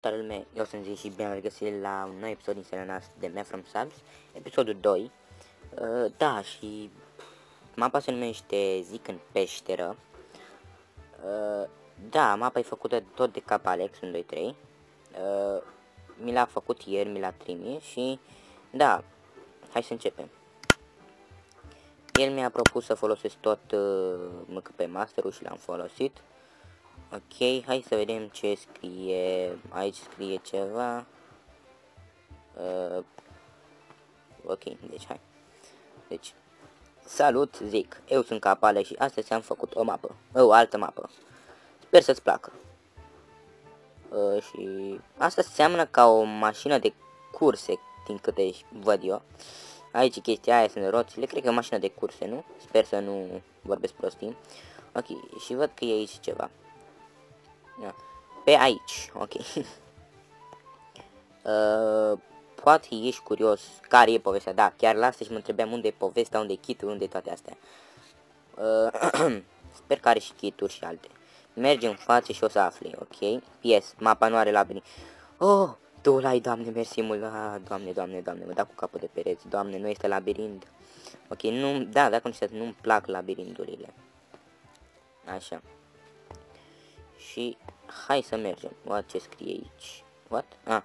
Salutare lume, eu sunt Zi și bine ați găsit la un nou episod din seria noastră de Map from Subs, episodul 2. Da, și mapa se numește Zic în peșteră. Da, mapa e făcută tot de Capalex 123. Mi l-a făcut ieri, mi l-a trimis și da, hai să începem. El mi-a propus să folosesc tot MCP Master-ul și l-am folosit. Ok, hai să vedem ce scrie. Aici scrie ceva. Ok, deci hai. Deci, salut, zic, eu sunt Capale și astăzi am făcut o mapă, o altă mapă. Sper să-ți placă. Și asta seamănă ca o mașină de curse, din câte văd eu. Aici chestia aia sunt roțile, cred că e o mașină de curse, nu? Sper să nu vorbesc prostii. Ok, și văd că e aici ceva. Pe aici, ok. Poate ești curios care e povestea, da, chiar lasă și mă întrebeam unde e povestea, unde e kit-ul, unde e toate astea. Sper că are și kit-uri și alte. Mergi în față și o să afli, ok? PS, mapa nu are labirint. Oh, tu l-ai, doamne, mersi mult, doamne, mă da cu capul de pereți, doamne, nu este labirint. Ok, nu, da, dacă nu știți, nu-mi plac labirinturile. Așa. Și hai să mergem. What, ce scrie aici? What? Ah,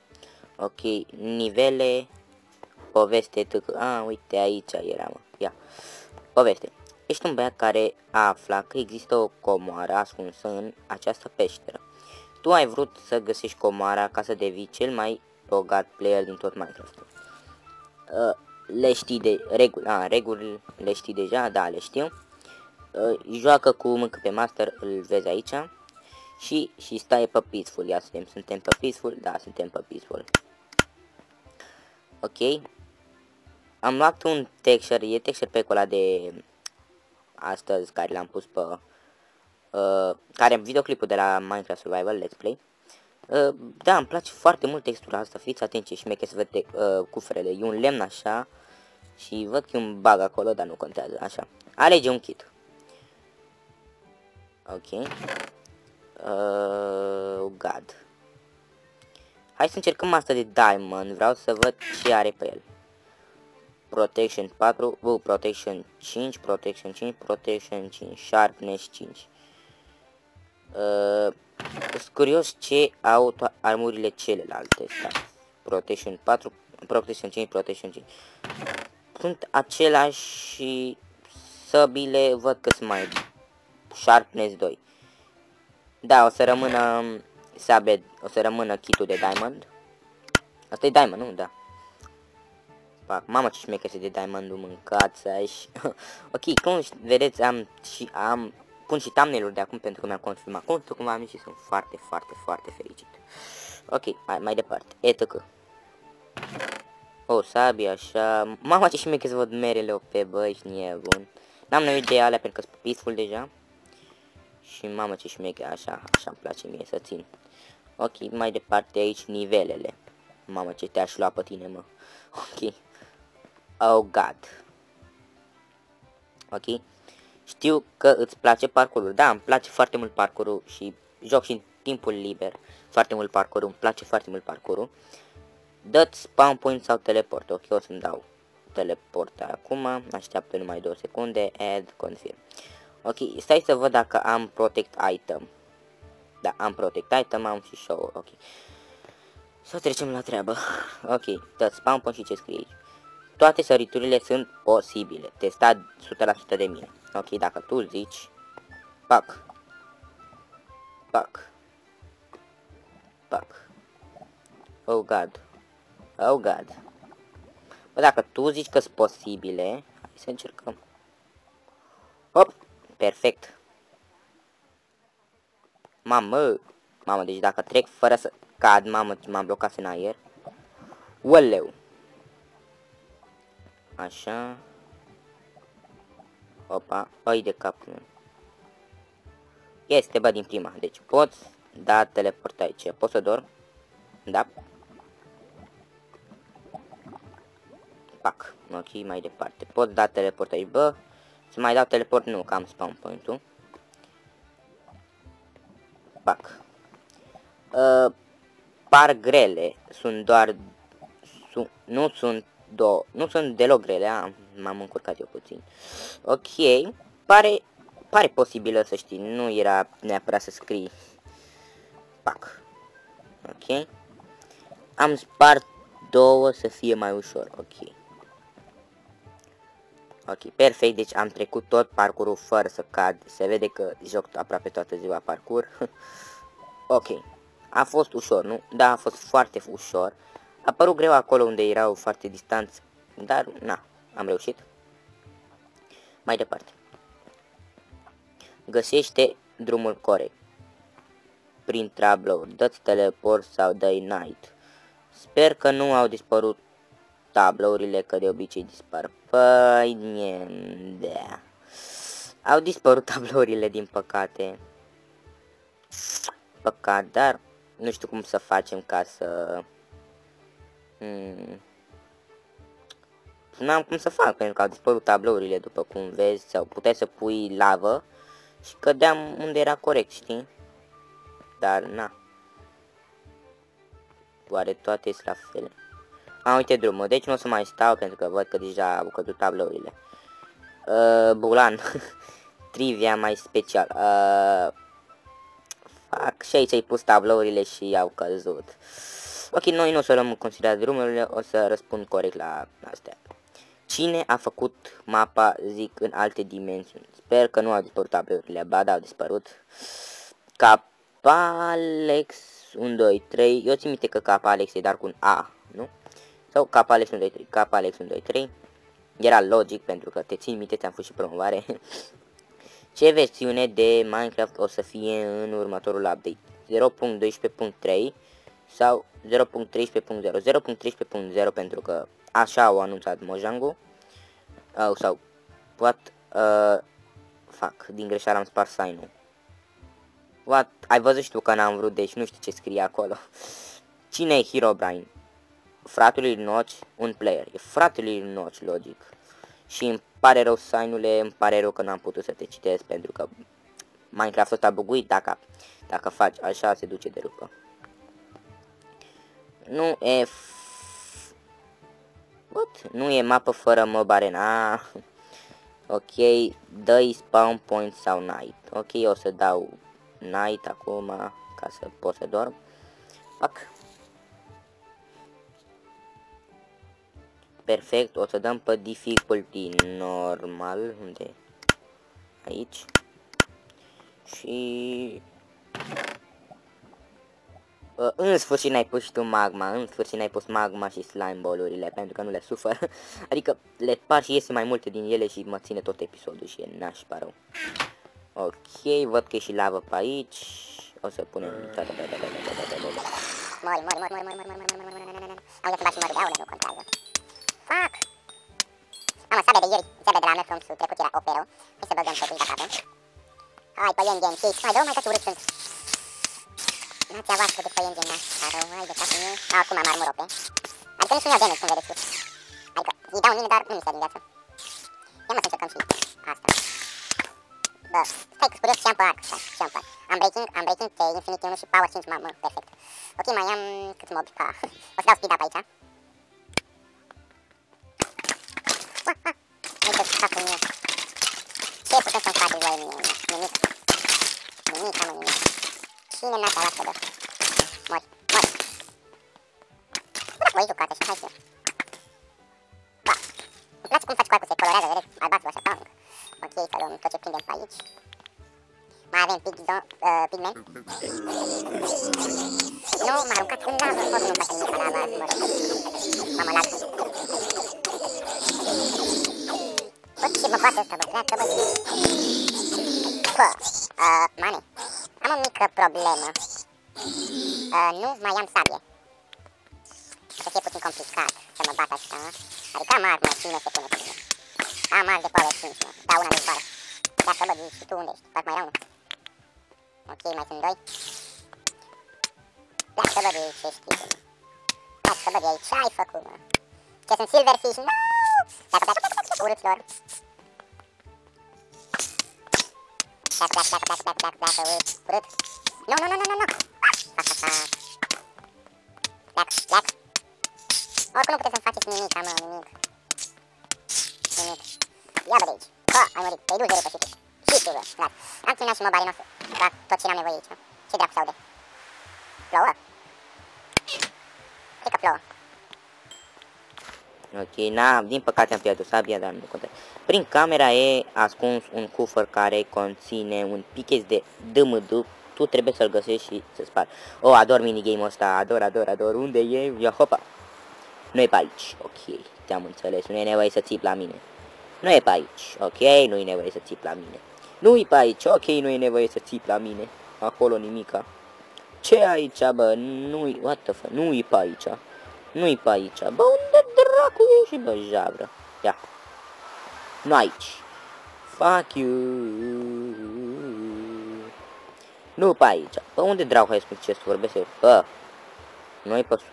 ok, nivele, poveste, uite, aici era, mă. Ia, poveste. Ești un băiat care afla că există o comoară ascunsă în această peșteră. Tu ai vrut să găsești comoara ca să devii cel mai bogat player din tot Minecraft. Le știi de reguli le știi deja, da, le știu. Joacă cu MCP Master, îl vezi aici. Și stai pe Peaceful, ia suntem pe Peaceful, da, suntem pe Peaceful. Ok. Am luat un texture, e texture pe ăla de astăzi, care l-am pus pe care videoclipul de la Minecraft Survival Let's Play. Da, îmi place foarte mult textura asta, fiți atenți ce șmeche să văd cufrele. E un lemn așa și văd că e un bug acolo, dar nu contează, așa. Alege un kit. Ok. God. Hai să încercăm asta de Diamond, vreau să văd ce are pe el. Protection 4, Protection 5, Protection 5, Protection 5, Sharpness 5. Sunt curios ce au armurile celelalte. Protection 4, Protection 5, Protection 5. Sunt același și săbile, văd că sunt mai Sharpness 2. Da, o să rămână sabe, o să rămână kit-ul de Diamond. Asta e Diamond, nu? Da. Pac, mamă ce șmecher de Diamond-ul, mâncați aici. Ok, cum vedeți, pun și thumbnail-uri de acum pentru că mi-am confirmat contul, cum am zis, și sunt foarte fericit. Ok, mai departe, etc. O, sabie, așa, mama ce șmecher să văd merele pe băi, și nu e bun. N-am nevoie de alea pentru că sunt peaceful deja. Și mamă ce șmecher, așa îmi place mie să țin. Ok, mai departe aici nivelele. Mamă ce te-aș lua pe tine, mă. Ok. Oh God. Ok. Știu că îți place parcurul. Da, îmi place foarte mult parcurul și joc și în timpul liber. Foarte mult parcurul, îmi place foarte mult parcurul. Dă-ți spawn point sau teleport. Ok, o să-mi dau teleport acum. Așteaptă numai 2 secunde. Add, confirm. Ok, stai să văd dacă am protect item. Da, am protect item, am și show. Ok. Să trecem la treabă. Ok, dă-ți spawn point și ce scrie aici. Toate săriturile sunt posibile. Testat 100% de mine. Ok, dacă tu zici... Pac. Oh God. Bă, dacă tu zici că sunt posibile, hai să încercăm. Hop, perfect. Mamă, deci dacă trec fără să cad, mamă, m-am blocat în aer. Uăleu. Așa. Opa, oi de cap. Este, bă, din prima. Deci poți da teleport aici. Poți să dorm? Da. Pac. Ok, mai departe. Poți da teleport aici, bă. Să mai dau teleport? Nu, că am spawn point-ul. Pac. par grele, sunt doar... Nu sunt deloc grele, m-am încurcat eu puțin. Ok, pare posibilă să știi, nu era neapărat să scrii. Pac. Ok. Am spart două să fie mai ușor, ok. Ok, perfect, deci am trecut tot parcurul fără să cad, se vede că joc aproape toată ziua parcur. Ok, a fost ușor, nu? Da, a fost foarte ușor. A părut greu acolo unde erau foarte distanți, dar, na, am reușit. Mai departe. Găsește drumul corect. Prin tablouri, dă-ți teleport sau dă-i night. Sper că nu au dispărut tablourile, că de obicei dispar. Păi, da. Au dispărut tablourile, din păcate. Păcat, dar nu știu cum să facem ca să... N-am cum să fac, pentru că au dispărut tablourile, după cum vezi, sau puteai să pui lavă și cădeam unde era corect, știi? Dar, na. Oare toate sunt la fel? Uite drumul, deci nu o să mai stau, pentru că văd că deja au căzut tablourile. Bulan. Trivia mai special. Fac și aici ai pus tablourile și au căzut. Ok, noi nu o să luăm în considerare drumurile, o să răspund corect la astea. Cine a făcut mapa, zic, în alte dimensiuni? Sper că nu au dispărut tablourile, ba da, au dispărut. Capalex 1, 2, 3, eu țin minte că Capalex e dar cu un A, nu? Sau Capalex 1, 2, 3, Capalex 1, 2, 3. Era logic, pentru că te țin minte, ți-am fost și promovare. Ce versiune de Minecraft o să fie în următorul update? 0.12.3 sau 0.13.0? 0.13.0 pentru că așa au anunțat Mojang. Sau what? Fac, din greșeală am spart sign-ul. What? Ai văzut și tu că n-am vrut, deci nu știu ce scrie acolo. Cine e Herobrine? Fratul lui Notch, un player. E fratele lui Notch, logic. Și îmi pare rău, Sainule, îmi pare rău că n-am putut să te citesc, pentru că Minecraft-ul ăsta buguit, dacă faci așa, se duce de rupă. Nu e... What? Nu e mapă fără mob arena. Ok, dă-i spawn point sau night. Ok, o să dau night acum, ca să pot să dorm. Pac. Perfect, o să dăm pe difficulty normal, unde? Aici. Și... în sfârșit n-ai pus și tu magma, în sfârșit n-ai pus magma și slime ball-urile, pentru că nu le sufăr. Adică le par și iese mai multe din ele și mă ține tot episodul și e nașpa rău. Ok, văd că e și lavă pe aici. O să punem... Mori. Am să bat și mori de aule, nu contează. Fuck! Mamă, sabe de ieri, zebe de la mea frumsul, trecut era opero. Hai să băgăm totul dacă avem. Hai, pe Yengen, și mai dă, mai că ce urât sunt. Nația voastră de pe Yengen, nașpa rău, hai de capul meu. Acum am armură pe. Adică nici nu iau damage, cum vedeți. Adică îi dau mine, dar nu mi se din viață. Ia mă să încercăm și asta. Bă, stai că-s curios ce am pe arc, ce am pe arc. Am breaking 3, infinity 1 și power 5, mamă, perfect. Ok, mai am câți mobi, o să dau speed up aici. Uite, capul meu. Ce puteți să-mi faceți voi mie? Nimic. Nimic, mă, nimic. Cine n-a luat să dă? Mori. Bă, voi jucați așa, hai să... Ba, îmi place cum faci cu arcul, se colorează, vedeți? Albastru așa, pang. Ok, să luăm tot ce prindem pe aici. Mai avem pigman. Nu, m-a aruncat în lavă, pot nu-mi face nimic la lavă, mă rog. Mamă, lag. Bă, ce mă poate ăsta, bă, treacă, bă. Bă, mane, am o mică problemă. Nu mai am sabie. O să fie puțin complicat să mă bat așa. Adică am armă, cine se pune pe mine. Am arc de power 5, mă, dau una din pară. Dacă, bă, și tu unde ești? Parcă mai era unul. Ok, mai sunt doi. Pleacă, bă, de ce știi, mă. Pleacă, bă, de aici, ce ai făcut, mă? Ce sunt silverfish? No! Pleacă, urâților. Pleacă, urât. Nu. pleacă, pleacă. Oricum nu puteți să-mi faceți nimic, mă, nimic. Nimic. Ia bă de aici. Ha, ai murit, te-ai dus de rupă și tu. Și tu, bă, gata. Am terminat și mobile, n-o să fac tot ce n-am nevoie aici, mă. Ce dracu se aude? Plouă? Cred că plouă. Ok, din păcate am pierdut sabia, dar nu contează. Prin camera e ascuns un cufăr care conține un pichet de DMD. Tu trebuie să-l găsești și să spari. Oh, ador minigame-ul ăsta, ador. Unde e? Ia, hopa. Nu e pe aici. Ok, te-am înțeles. Nu e nevoie să țipi la mine. Nu e pe aici. Ok, nu e nevoie să țipi la mine. Nu e pe aici. Ok, nu e nevoie să țipi la mine. Acolo nimica. Ce aici, bă? Nu-i... What the fuck? Nu-i pe aici. Nu-i pe aici. Bă, unde dracu e și bă, javră? Ia. Nu aici. Fuck you. Nu pe aici. Bă, unde dracu ai spus ce să vorbesc eu? Bă. Nu-i pe sus.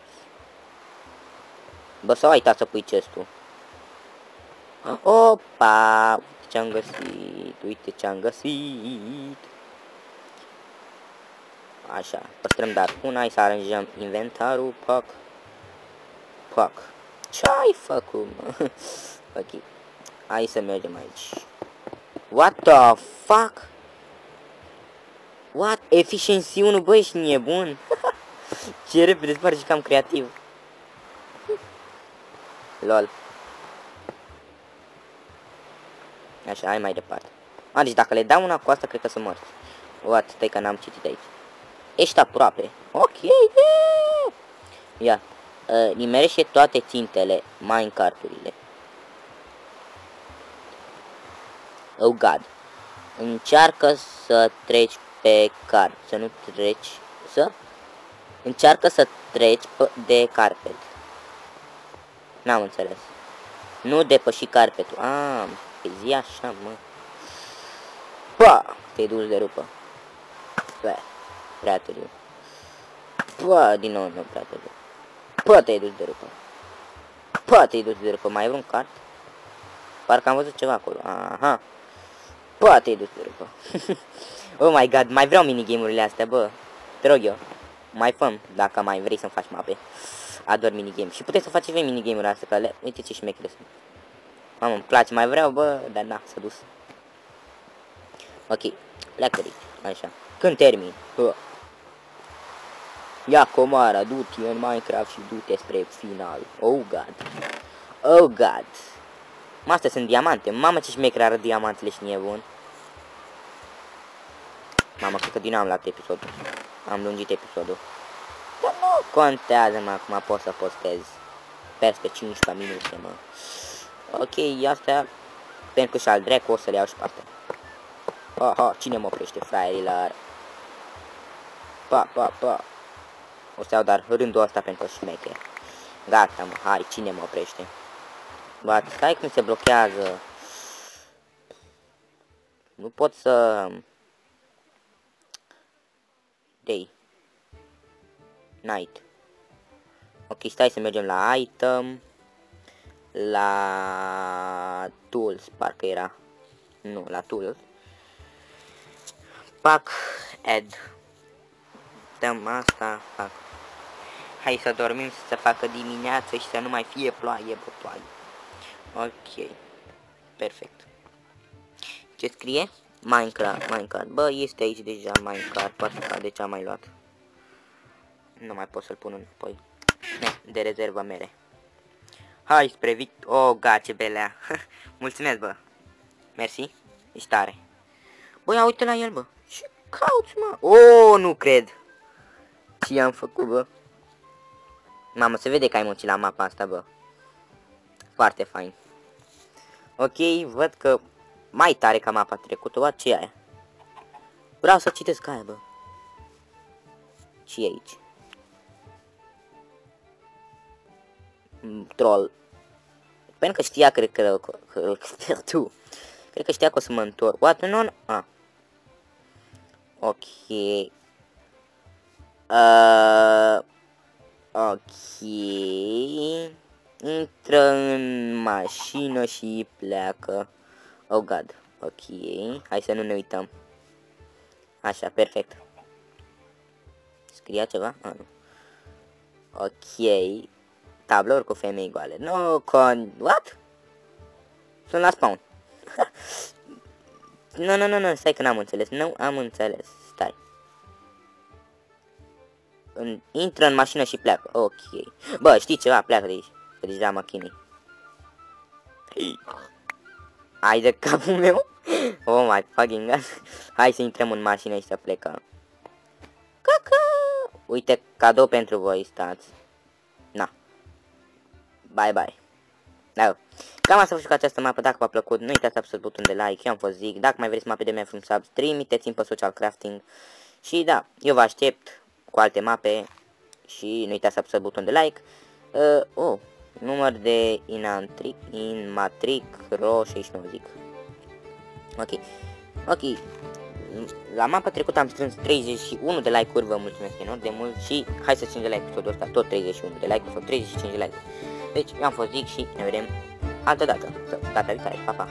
Bă, sau ai uitat să pui chestul? Opa! Uite ce-am găsit. Uite ce-am găsit. Așa. Păstrăm dar una. Hai să aranjăm inventarul. Pac. Pac. Ce-ai făcut, mă? Ok. Hai să mergem aici. What the fuck? What? Efficiency 1, băi, ești nebun? Ce repede spargi cam creativ. Lol. Așa, hai mai departe. Deci dacă le dau una cu asta, cred că sunt morți. What? Stai că n-am citit aici. Ești aproape. Ok. Ia. Nimerește toate țintele, minecart-urile. Oh god. Încearcă să treci pe card. Să nu treci. Încearcă să treci de carpet. N-am înțeles. Nu depăși carpetul. Pe zi așa, mă. Pa! Te-ai dus de rupă. Bă, prea târziu. Pă, din nou, nu prea târziu. Pă, te-ai dus de rupă. Pă, te-ai dus de rupă. Mai e vreun cart? Parcă am văzut ceva acolo. Aha. Pă, te-ai dus de rupă. Oh my god, mai vreau minigame-urile astea, bă. Te rog eu. Mai făm, dacă mai vrei să-mi faci mape. Ador minigame. Și puteți să faceți voi minigame-urile astea, că le... Uite ce șmechere sunt. Mamă, îmi place, mai vreau, bă, dar na, s-a dus. Ok, pleacă de aici, așa. Când termin? Ia comara, du-te în Minecraft și du-te spre final. Oh god. Oh god. Astea sunt diamante. Mamă, ce șmechere arăt diamantele și nebun. Mamă, cred că din nou am luat episodul. Am lungit episodul. Dar nu contează, mă, acum pot să postez peste 15 minute, mă. Ok, astea, pentru că și al dracu o să le iau și pe astea. Aha, cine mă oprește, fraierilor? Pa. O să iau dar rândul ăsta pentru șmeche. Gata, mă, hai, cine mă oprește? Bă, stai cum se blochează. Nu pot să... Day. Night. Ok, stai să mergem la item. La tools, parcă era. Nu, la tools. Pack, add. Dăm asta, fac. Hai să dormim, să se facă dimineață și să nu mai fie ploaie, bă, ploaie. Ok. Perfect. Ce scrie? Minecraft. Bă, este aici deja Minecraft, poate că de ce am mai luat. Nu mai pot să-l pun înapoi. De rezervă mere. Hai spre Oh, ga, ce belea. Mulțumesc, bă. Mersi. Ești tare. Bă, ia uite la el, bă. Ce cauți, mă? Oh, nu cred. Ce i-am făcut, bă? Mamă, se vede că ai muncit la mapa asta, bă. Foarte fain. Ok, văd că mai tare ca mapa trecută. Bă, ce e aia? Vreau să citesc aia, bă. Ce e aici? Troll. Pentru că știa, cred că tu. Cred că știa că o să mă întorc. What? Nu. Ok. Ok. Intră în mașină și pleacă. Oh god. Ok. Hai să nu ne uităm. Așa, perfect. Scria ceva? Nu. Ok. Tablouri cu femei goale. Nu, what? Sunt la spawn. Nu, stai că n-am înțeles. Nu am înțeles. Stai. Intră în mașină și pleacă. Ok. Bă, știi ceva? Pleacă de aici. Că deja mă chinui. Hai de capul meu. Oh my fucking god. Hai să intrăm în mașină și să plecăm. Caca. Uite, cadou pentru voi, stați. Na. Bye bye. Da. Cam asta a fost cu această mapă. Dacă v-a plăcut, nu uitați să apăsați butonul de like. Eu am fost Zic. Dacă mai vreți mape de mea from subs, trimiteți-mi pe Social Crafting. Și da, eu vă aștept cu alte mape. Și nu uitați să apăsați butonul de like. Număr de Inmatric Ro 69 zic. Ok. La mapa trecută am strâns 31 de like-uri, vă mulțumesc enorm de mult și hai să țin de like episodul ăsta, tot 31 de like-uri sau 35 de like-uri. Deci, eu am fost Zic și ne vedem altă dată, data viitoare, pa, pa!